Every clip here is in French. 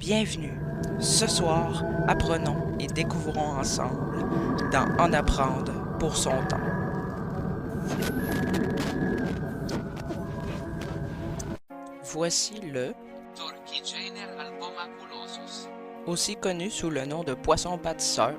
Bienvenue. Ce soir, apprenons et découvrons ensemble dans En apprendre pour son temps. Voici le aussi connu sous le nom de poisson bâtisseur.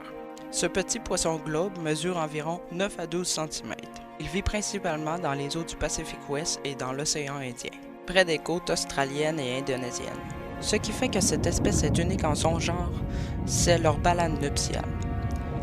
Ce petit poisson globe mesure environ 9 à 12 cm. Il vit principalement dans les eaux du Pacifique Ouest et dans l'océan Indien, près des côtes australiennes et indonésiennes. Ce qui fait que cette espèce est unique en son genre, c'est leur balade nuptiale.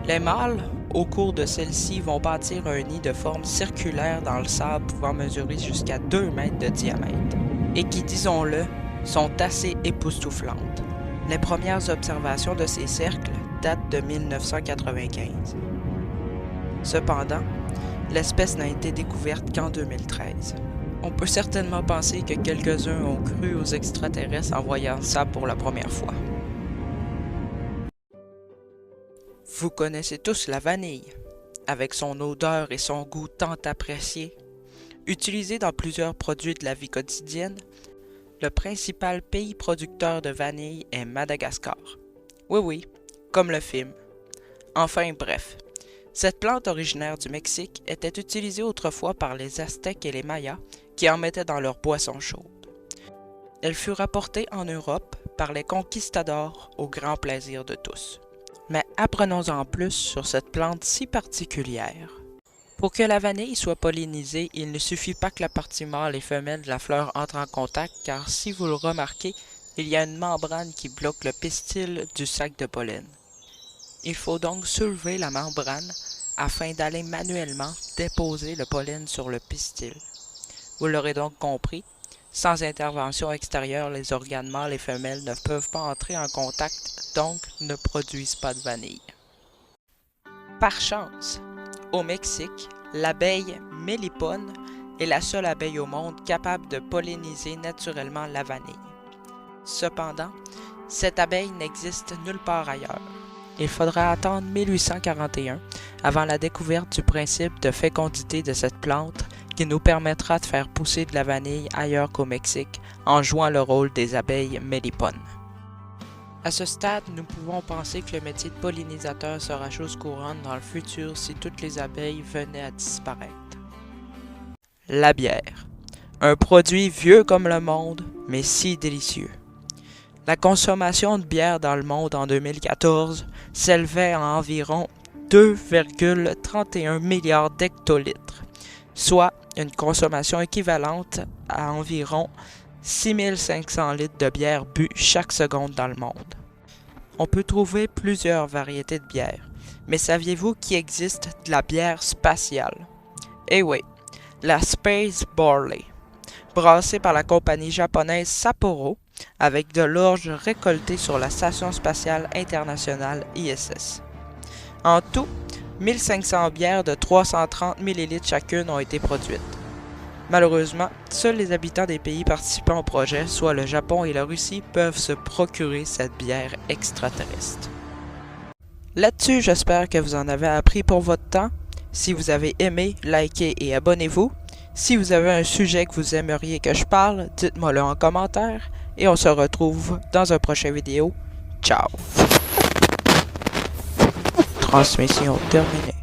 Les mâles, au cours de celle-ci, vont bâtir un nid de forme circulaire dans le sable pouvant mesurer jusqu'à 2 mètres de diamètre, et qui, disons-le, sont assez époustouflantes. Les premières observations de ces cercles datent de 1995. Cependant, l'espèce n'a été découverte qu'en 2013. On peut certainement penser que quelques-uns ont cru aux extraterrestres en voyant ça pour la première fois. Vous connaissez tous la vanille, avec son odeur et son goût tant apprécié. Utilisé dans plusieurs produits de la vie quotidienne, le principal pays producteur de vanille est Madagascar. Oui, comme le film. Enfin bref, cette plante originaire du Mexique était utilisée autrefois par les Aztèques et les Mayas qui en mettaient dans leurs boissons chaudes. Elle fut rapportée en Europe par les conquistadors au grand plaisir de tous. Mais apprenons-en plus sur cette plante si particulière. Pour que la vanille soit pollinisée, il ne suffit pas que la partie mâle et femelle de la fleur entrent en contact, car si vous le remarquez, il y a une membrane qui bloque le pistil du sac de pollen. Il faut donc soulever la membrane afin d'aller manuellement déposer le pollen sur le pistil. Vous l'aurez donc compris, sans intervention extérieure, les organes mâles et femelles ne peuvent pas entrer en contact, donc ne produisent pas de vanille. Par chance, au Mexique, l'abeille mélipone est la seule abeille au monde capable de polliniser naturellement la vanille. Cependant, cette abeille n'existe nulle part ailleurs. Il faudra attendre 1841 avant la découverte du principe de fécondité de cette plante qui nous permettra de faire pousser de la vanille ailleurs qu'au Mexique en jouant le rôle des abeilles mélipones. À ce stade, nous pouvons penser que le métier de pollinisateur sera chose courante dans le futur si toutes les abeilles venaient à disparaître. La bière. Un produit vieux comme le monde, mais si délicieux. La consommation de bière dans le monde en 2014 s'élevait à environ 2,31 milliards d'hectolitres, soit une consommation équivalente à environ 6500 litres de bière bue chaque seconde dans le monde. On peut trouver plusieurs variétés de bière, mais saviez-vous qu'il existe de la bière spatiale? Eh oui, la Space Barley, brassée par la compagnie japonaise Sapporo, avec de l'orge récoltée sur la Station spatiale internationale ISS. En tout, 1500 bières de 330 ml chacune ont été produites. Malheureusement, seuls les habitants des pays participant au projet, soit le Japon et la Russie, peuvent se procurer cette bière extraterrestre. Là-dessus, j'espère que vous en avez appris pour votre temps. Si vous avez aimé, likez et abonnez-vous. Si vous avez un sujet que vous aimeriez que je parle, dites-moi-le en commentaire. Et on se retrouve dans un prochain vidéo. Ciao! Transmission terminée.